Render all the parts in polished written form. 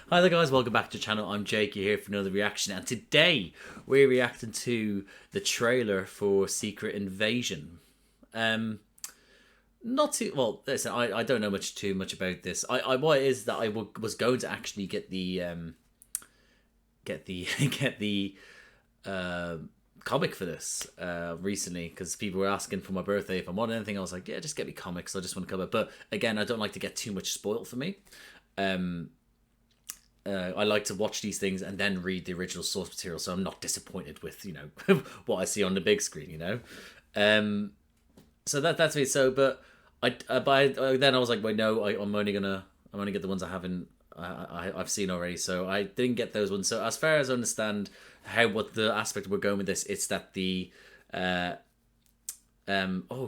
Hi there guys, welcome back to the channel. I'm Jake, you're here for another reaction, and today we're reacting to the trailer for Secret Invasion. Not too well. Listen, I don't know too much about this. What it is that was going to actually get the get the comic for this recently, because people were asking for my birthday if I wanted anything. I was like, yeah, just get me comics. I just want to cover it. But again, I don't like to get too much spoiled for me. I like to watch these things and then read the original source material, so I'm not disappointed with what I see on the big screen. So that's me. So, but then I was like, wait, no, I'm only get the ones I've seen already. So I didn't get those ones. So as far as I understand what the aspect we're going with this, it's that the oh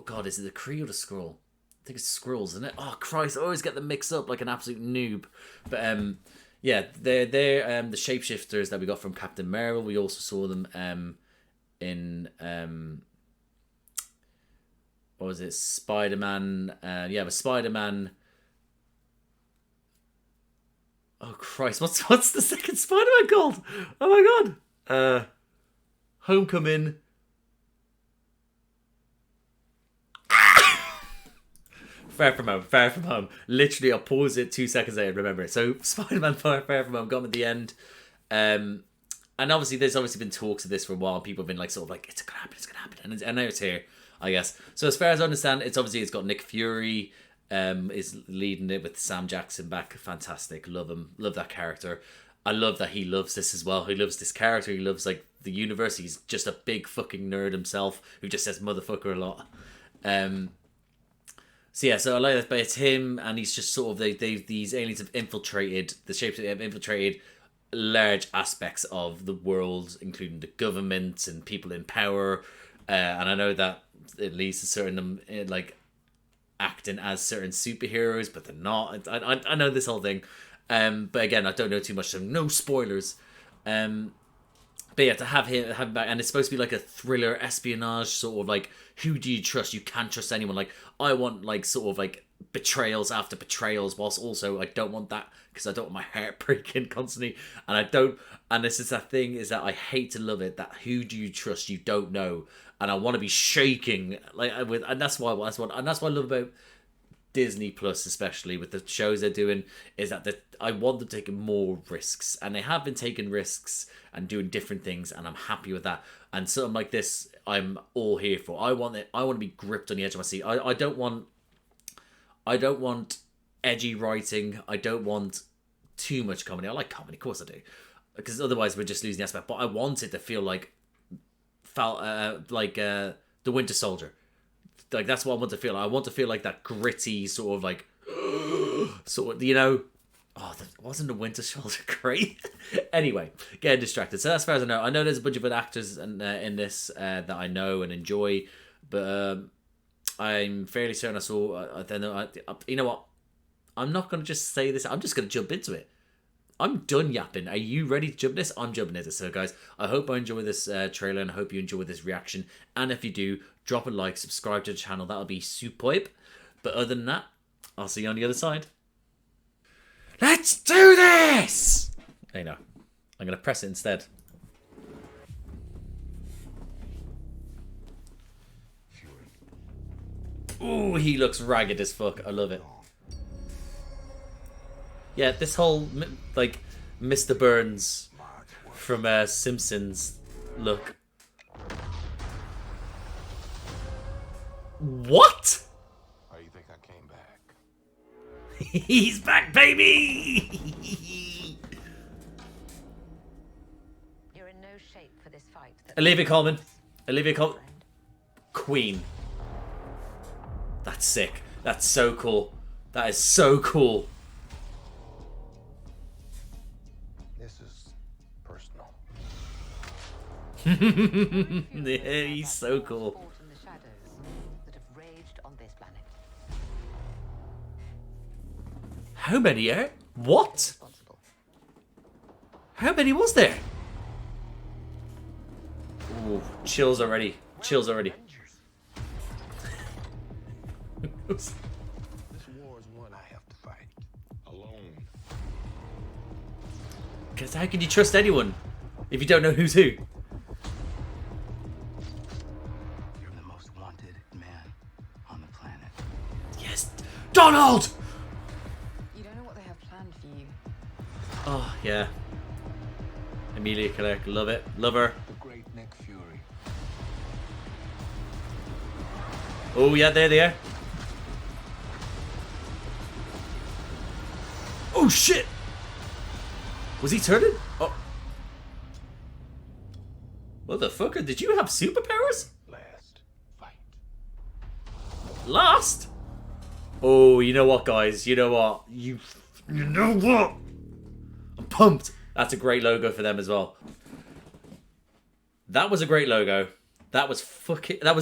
god, is it the Kree or the Skrull? I think it's Skrulls, isn't it? Oh Christ, I always get them mixed up like an absolute noob. But yeah, they're the shapeshifters that we got from Captain Marvel. We also saw them in what was it? Spider-Man. Yeah, but Spider-Man. Oh Christ, what's the second Spider-Man called? Oh my god. Homecoming. Far From Home, Far From Home. Literally, I'll pause it 2 seconds later and remember it. So, Spider-Man Far From Home got him at the end. And obviously, there's been talks of this for a while. People have been like, sort of like, it's gonna happen. And now it's here, I guess. So, as far as I understand, it's got Nick Fury is leading it with Sam Jackson back. Fantastic. Love him. Love that character. I love that he loves this as well. He loves this character. He loves, like, the universe. He's just a big fucking nerd himself who just says motherfucker a lot. So yeah, so I like that, but it's him, and he's just sort of these aliens have infiltrated the shapes. Have infiltrated large aspects of the world, including the government and people in power. And I know that it leads to certain like acting as certain superheroes, but they're not. I know this whole thing, but again, I don't know too much, so no spoilers. But yeah, to have him back, and it's supposed to be like a thriller, espionage, sort of like, who do you trust? You can't trust anyone. Like, I want like sort of like betrayals after betrayals, whilst also I don't want that, because I don't want my heart breaking constantly, and this is that thing, is that I hate to love it, that who do you trust? You don't know, and I want to be shaking and that's what I love about Disney Plus, especially with the shows they're doing, is that I want them taking more risks, and they have been taking risks and doing different things, and I'm happy with that. And something like this, I'm all here for. I want to be gripped on the edge of my seat. I don't want edgy writing. I don't want too much comedy. I like comedy, of course I do, because otherwise we're just losing the aspect. But I want it to feel like the Winter Soldier. Like, that's what I want to feel. I want to feel like that gritty sort of like sort of, oh, wasn't the Winter Soldier great? Anyway, getting distracted. So as far as I know there's a bunch of good actors in this that I know and enjoy, but I'm fairly certain I saw. You know what? I'm not gonna just say this. I'm just gonna jump into it. I'm done yapping. Are you ready to jump this? I'm jumping into it. So guys, I hope I enjoy this trailer, and I hope you enjoy this reaction. And if you do, drop a like, subscribe to the channel. That'll be superb. But other than that, I'll see you on the other side. Let's do this! Hey, no. I'm going to press it instead. Ooh, he looks ragged as fuck. I love it. Yeah, this whole, like, Mr. Burns from Simpsons look. What? Oh, you think I came back? He's back, baby! You're in no shape for this fight. Olivia Colman. Queen. That's sick. That's so cool. That is so cool. This is personal. Yeah, he's so cool. How many are? What? How many was there? Ooh, chills already. Chills already. This war is one I have to fight alone. Because how can you trust anyone if you don't know who's who? You're the most wanted man on the planet. Yes. Donald! You don't know what they have planned for you. Oh, yeah. Emilia Clarke, love it. Love her. The great Nick Fury. Oh, yeah, there they are. Oh, shit! Was he turning? Oh. Motherfucker, did you have superpowers? Last fight. Last? Oh, you know what, guys? You know what? You know what? I'm pumped. That's a great logo for them as well. That was a great logo. That was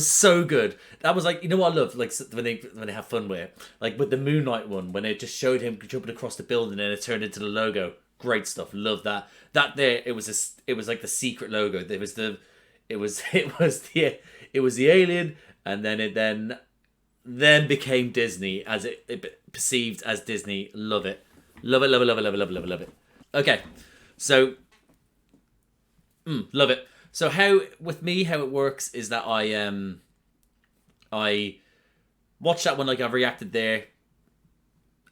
so good. That was like, you know what I love? Like when they have fun with it. Like with the Moon Knight one, when it just showed him jumping across the building and it turned into the logo. Great stuff. Love that. That there, it was like the secret logo. It was the alien, and then it then became Disney as it perceived as Disney. Love it. Love it, love it, love it, love it, love it, love it, love it. Okay. So love it. So how it works is that I watch that one, like I've reacted there,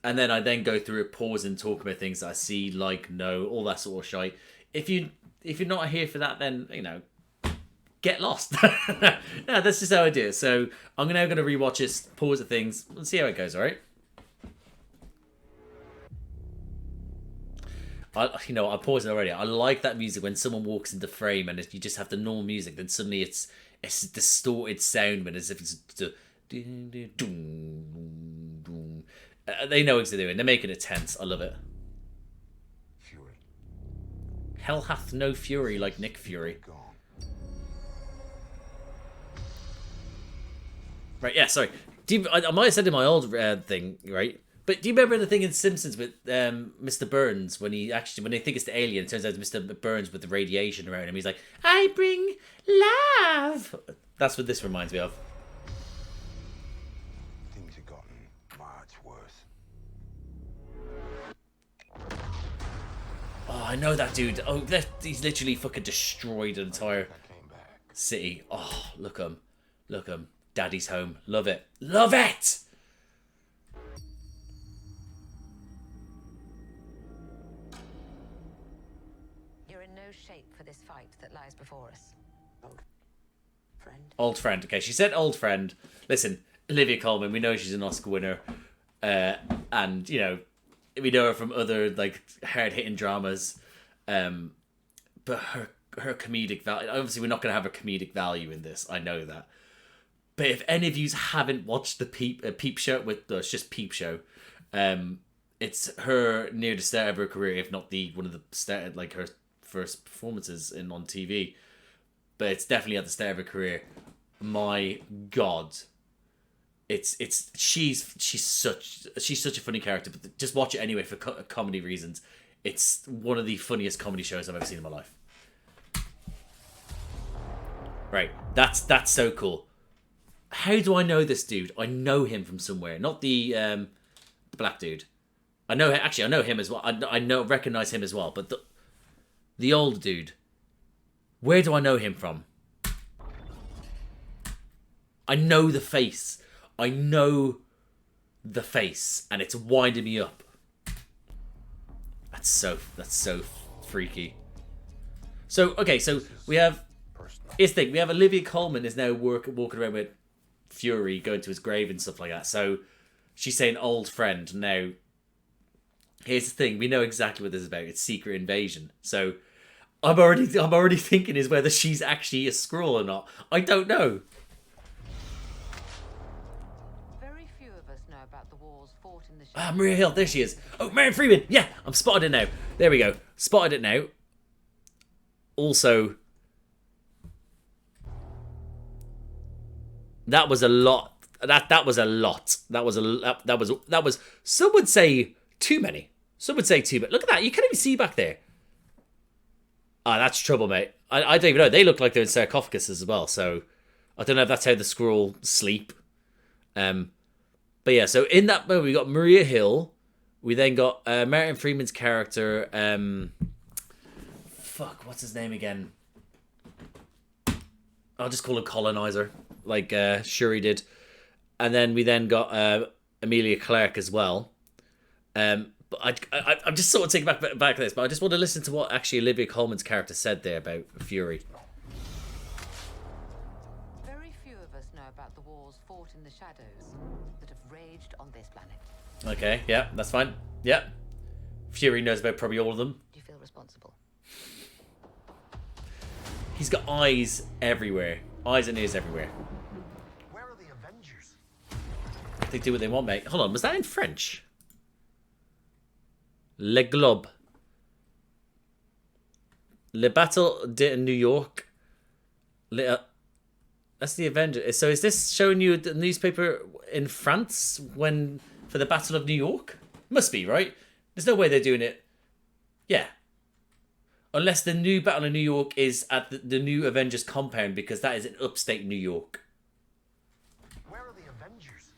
and then I then go through it, pause and talk about things that I see, like, know, all that sort of shite. If you're not here for that, then get lost. No, that's just how I do it. So I'm now going to rewatch this, pause at things, and see how it goes. All right. I paused it already. I like that music when someone walks into frame and you just have the normal music, then suddenly it's distorted sound, but as if it's they know what they're doing. They're making it tense. I love it. Fury. Hell hath no fury like Nick Fury. Gone. Right, yeah, sorry. I might have said in my old thing, right? But do you remember the thing in Simpsons with Mr. Burns when they think it's the alien, it turns out it's Mr. Burns with the radiation around him. He's like, I bring love. That's what this reminds me of. Things have gotten much worse. Oh, I know that dude. Oh, he's literally fucking destroyed an entire I came back. city. Oh, look him. Look him. Daddy's home. Love it. Love it! You're in no shape for this fight that lies before us. Friend. Old friend. Okay, she said old friend. Listen, Olivia Colman, we know she's an Oscar winner. And, we know her from other, like, hard-hitting dramas. But her comedic value... Obviously, we're not going to have a comedic value in this. I know that. But if any of you haven't watched the Peep Show... it's just Peep Show. It's her near the start of her career, if not one of the start, like, her first performances on TV. But it's definitely at the start of her career. My God, she's such a funny character. But just watch it anyway for comedy reasons. It's one of the funniest comedy shows I've ever seen in my life. Right, that's so cool. How do I know this dude? I know him from somewhere. Not the black dude. I know him as well. I recognize him as well. But the old dude. Where do I know him from? I know the face. And it's winding me up. That's so freaky. So we have here's the thing, we have Olivia Colman is now walking around with Fury, going to his grave and stuff like that. So she's saying old friend. Now here's the thing, we know exactly what this is about. It's Secret Invasion. So I'm already thinking is whether she's actually a Skrull or not. I don't know. Very few of us know about the wars fought in the Ah, Maria Hill, there she is. Oh, Marion Freeman. Yeah, I'm spotted it now. There we go. Spotted it now. Also, that was a lot. That was a lot. That was. Some would say too many. Some would say too many. Look at that. You can't even see back there. Ah, that's trouble, mate. I don't even know. They look like they're in sarcophaguses as well. So I don't know if that's how the Skrull sleep. But yeah. So in that moment, we got Maria Hill. We then got Martin Freeman's character. fuck, what's his name again? I'll just call him Colonizer, like Shuri did. And then we got Emilia Clarke as well. But I'm just sort of taking back this, but I just want to listen to what actually Olivia Colman's character said there about Fury. Very few of us know about the wars fought in the shadows that have raged on this planet. Okay, yeah, that's fine. Yeah. Fury knows about probably all of them. Do you feel responsible? He's got eyes everywhere. Eyes and ears everywhere. Where are the Avengers? They do what they want, mate. Hold on, was that in French? Le Globe. Le Battle de New York. That's the Avengers. So is this showing you the newspaper in France for the Battle of New York? Must be, right? There's no way they're doing it. Yeah. Unless the new Battle of New York is at the new Avengers compound, because that is in upstate New York. Where are the Avengers?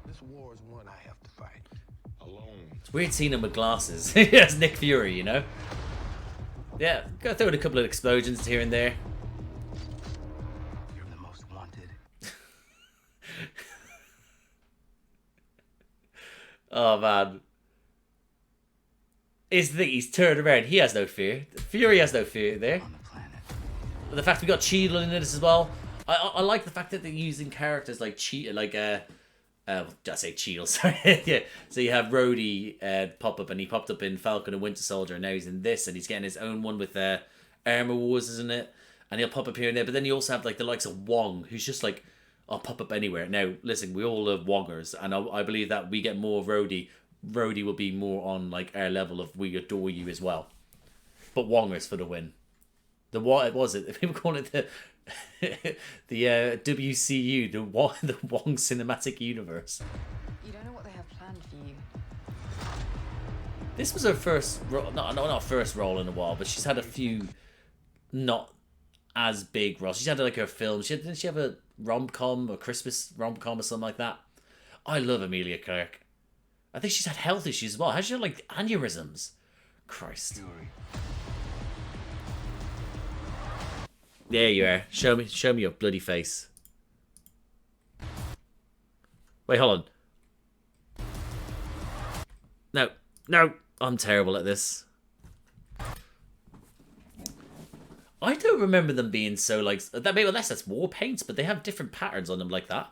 This war is one I have to fight alone. It's weird seeing him with glasses. Yes, Nick Fury, you know? Yeah, go throw in a couple of explosions here and there. You're the most wanted. Oh, man. Is the thing, he's turned around. He has no fear. Fury has no fear there. On the planet. The fact we got Cheadle in this as well. I like the fact that they're using characters like I say Cheadle, sorry. Yeah. So you have Rhodey pop up, and he popped up in Falcon and Winter Soldier, and now he's in this, and he's getting his own one with Armor Wars, isn't it? And he'll pop up here and there. But then you also have like the likes of Wong, who's just like, I'll pop up anywhere. Now, listen, we all love Wongers, and I believe that we get more Rhodey. Rhodey will be more on like our level of we adore you as well. But Wongers for the win. What was it? People call it the WCU, the Wong Cinematic Universe. You don't know what they have planned for you. This was her first, not first role in a while, but she's had a few not as big roles. She's had like her films. Didn't she have a rom-com, a Christmas rom-com or something like that? I love Emilia Clarke. I think she's had health issues as well. How's she had like aneurysms? Christ. Fury. There you are. Show me your bloody face. Wait, hold on. No, I'm terrible at this. I don't remember them being so like that. Maybe unless that's war paint, but they have different patterns on them like that.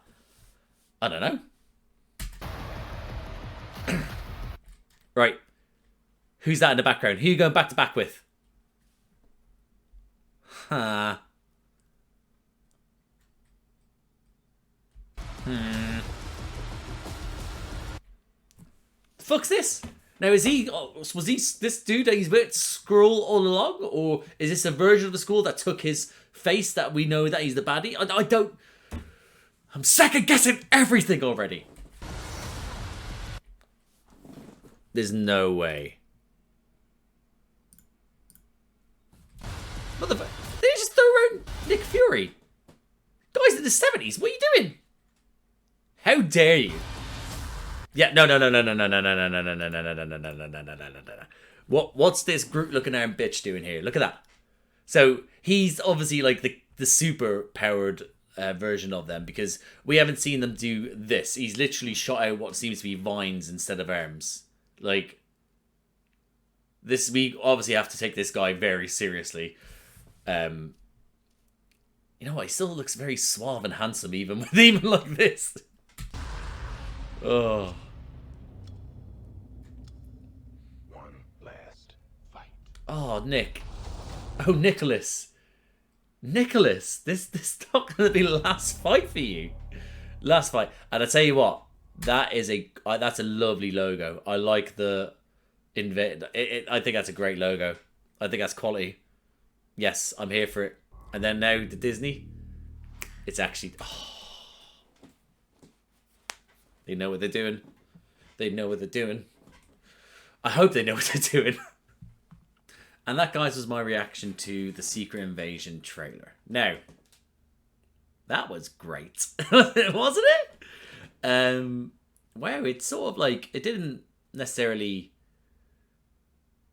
I don't know. Right. Who's that in the background? Who are you going back to back with? Huh. Fuck's this? Now was he this dude that he's with Skrull all along, or is this a version of the Skrull that took his face that we know that he's the baddie? I don't. I'm second guessing everything already. There's no way. What the fuck? They just throw around Nick Fury. Guys in the 70s, what are you doing? How dare you? Yeah, no. What's this Groot looking arm bitch doing here? Look at that. So he's obviously like the super powered version of them, because we haven't seen them do this. He's literally shot out what seems to be vines instead of arms. Like this, we obviously have to take this guy very seriously. You know what? He still looks very suave and handsome, even like this. Oh. One last fight. Oh, Nick. Oh, Nicholas. Nicholas, this is not going to be the last fight for you. Last fight. And I tell you what, that's a lovely logo. I like the I think that's a great logo. I think that's quality. Yes, I'm here for it. And then now the Disney, it's actually they know what they're doing. They know what they're doing. I hope they know what they're doing. And that, guys, was my reaction to the Secret Invasion trailer. Now, that was great. Wasn't it? Wow, it's sort of like, it didn't necessarily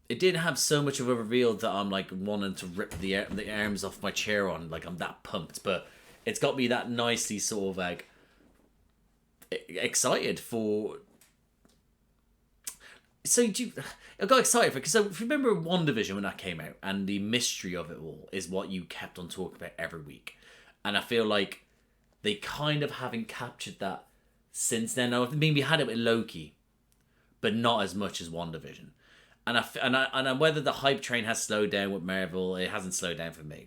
it didn't have so much of a reveal that I'm like wanting to rip the arms off my chair on. Like I'm that pumped, but it's got me that nicely sort of like excited for. So I got excited for because if you remember WandaVision when that came out, and the mystery of it all is what you kept on talking about every week, and I feel like they kind of haven't captured that since then. I mean, we had it with Loki, but not as much as WandaVision. And whether the hype train has slowed down with Marvel, it hasn't slowed down for me.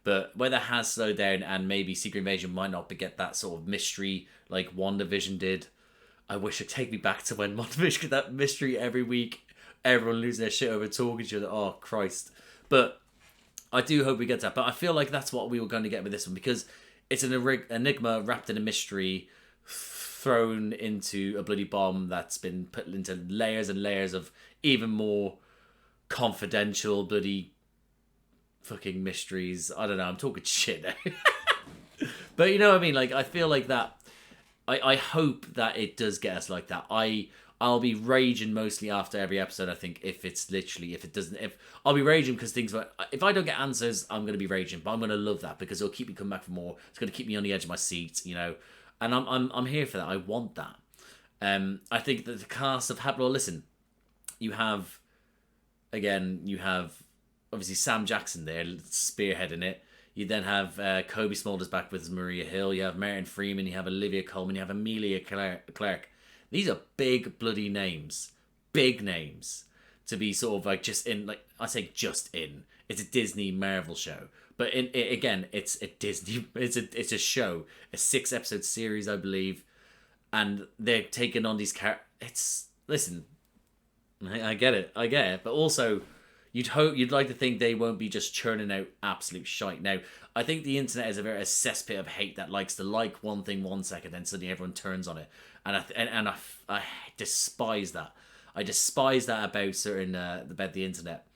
But whether it has slowed down and maybe Secret Invasion might not get that sort of mystery like WandaVision did. I wish it'd take me back to when WandaVision got that mystery every week. Everyone losing their shit over talking to each other. Oh, Christ. But I do hope we get that. But I feel like that's what we were going to get with this one because it's an enigma wrapped in a mystery thrown into a bloody bomb that's been put into layers and layers of even more confidential bloody fucking mysteries. I don't know, I'm talking shit now. But you know what I mean? Like, I feel like that. I hope that it does get us like that. I'll be raging mostly after every episode, I think, if I'll be raging because if I don't get answers, I'm going to be raging, but I'm going to love that because it'll keep me coming back for more. It's going to keep me on the edge of my seat, you know, and I'm here for that. I want that. I think that the cast of well, listen, you have obviously Sam Jackson there spearheading it. You then have Cobie Smulders back with Maria Hill. You have Martin Freeman. You have Olivia Colman. You have Emilia Clarke. These are big bloody names. Big names. To be sort of like just in, like, I say just in. It's a Disney Marvel show. But it's a Disney, it's a show. A 6-episode series, I believe. And they're taking on these characters. Listen, I get it. But also, you'd like to think they won't be just churning out absolute shite. Now, I think the internet is a cesspit of hate that likes to like one thing 1 second, then suddenly everyone turns on it, and I despise that. I despise that about the internet,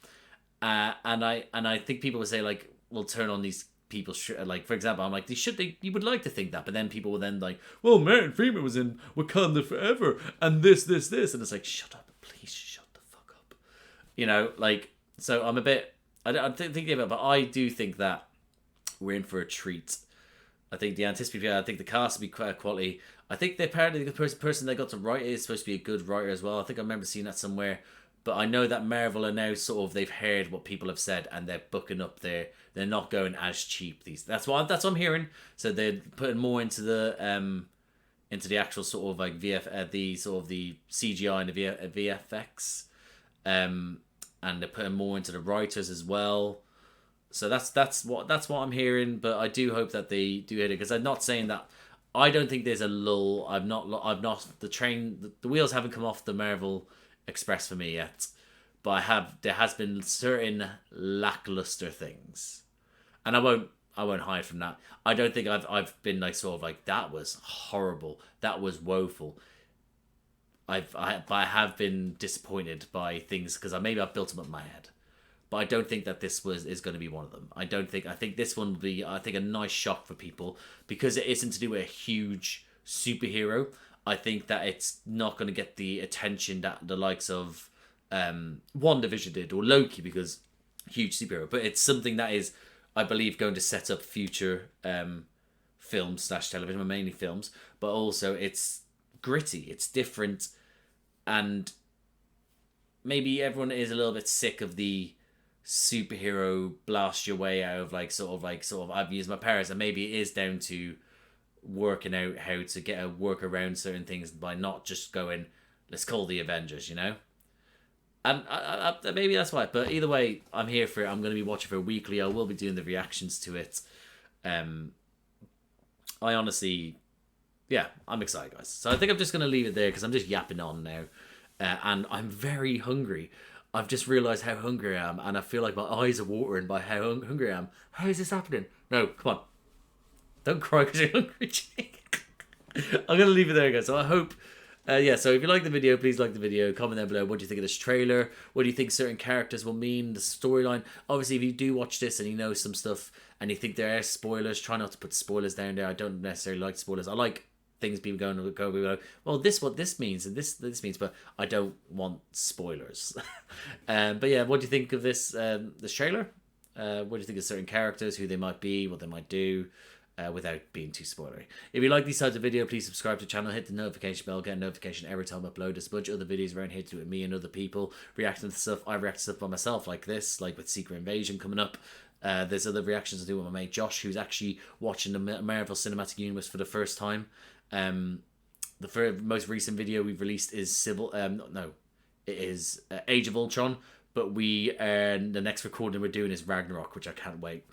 and I think people would say like, we'll turn on these people like, for example, I'm like, you would like to think that, but then people will then like, well, Martin Freeman was in Wakanda Forever, and this, and it's like, shut up, please shut the fuck up, you know, like. So I'm a bit. I'm thinking about it, but I do think that we're in for a treat. I think the anticipation. I think the cast will be quite quality. I think apparently the person they got to write it is supposed to be a good writer as well. I think I remember seeing that somewhere. But I know that Marvel are now sort of, they've heard what people have said and they're booking up there. They're not going as cheap. That's what I'm hearing. So they're putting more into the actual sort of like the CGI and the VFX. And they're putting more into the writers as well. So that's what I'm hearing. But I do hope that they do hit it, because I'm not saying that. I don't think there's a lull. I'm not the wheels haven't come off the Marvel Express for me yet. But there has been certain lackluster things, and I won't hide from that. I don't think I've been like sort of like, that was horrible, that was woeful. I have been disappointed by things because maybe I've built them up in my head, but I don't think that this is going to be one of them. I think this one will be a nice shock for people, because it isn't to do with a huge superhero. I think that it's not going to get the attention that the likes of WandaVision did, or Loki, because huge superhero. But it's something that is, I believe, going to set up future films / television, mainly films. But also it's gritty, it's different, and maybe everyone is a little bit sick of the superhero blast your way out of like I've used my powers, and maybe it is down to working out how to get a work around certain things by not just going, let's call the Avengers, you know. And I maybe that's why. But either way, I'm here for it. I'm going to be watching for it weekly. I will be doing the reactions to it. I honestly, yeah, I'm excited, guys. So I think I'm just going to leave it there, because I'm just yapping on now. And I'm very hungry. I've just realised how hungry I am, and I feel like my eyes are watering by how hungry I am. How is this happening? No, come on. Don't cry because you're hungry, Jake. I'm going to leave it there, guys. So I hope... so if you like the video, please like the video. Comment down below, what do you think of this trailer? What do you think certain characters will mean? The storyline. Obviously, if you do watch this and you know some stuff and you think there are spoilers, try not to put spoilers down there. I don't necessarily like spoilers. I like things being going, well, this what this means and this means, but I don't want spoilers. But yeah, what do you think of this trailer? What do you think of certain characters, who they might be, what they might do, without being too spoilery? If you like these types of video, please subscribe to the channel, hit the notification bell, get a notification every time I upload. There's a bunch of other videos around here to do with me and other people reacting to stuff. I react to stuff by myself, like this, like with Secret Invasion coming up. There's other reactions I do with my mate Josh, who's actually watching the Marvel Cinematic Universe for the first time. The most recent video we've released is Age of Ultron, but the next recording we're doing is Ragnarok, which I can't wait.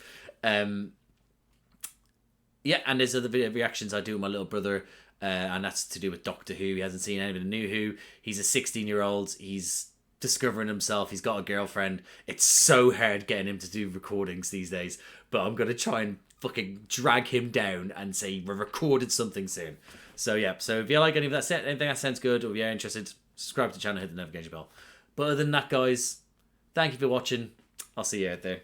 Yeah, and there's other video reactions I do with my little brother, and that's to do with Doctor Who. He hasn't seen any of the new Who. He's a 16-year-old. He's discovering himself. He's got a girlfriend. It's so hard getting him to do recordings these days, but I'm going to try and fucking drag him down and say we're recorded something soon. So yeah, so if you like anything that sounds good, or if you're interested, subscribe to the channel, hit the notification bell. But other than that, guys, thank you for watching. I'll see you out there.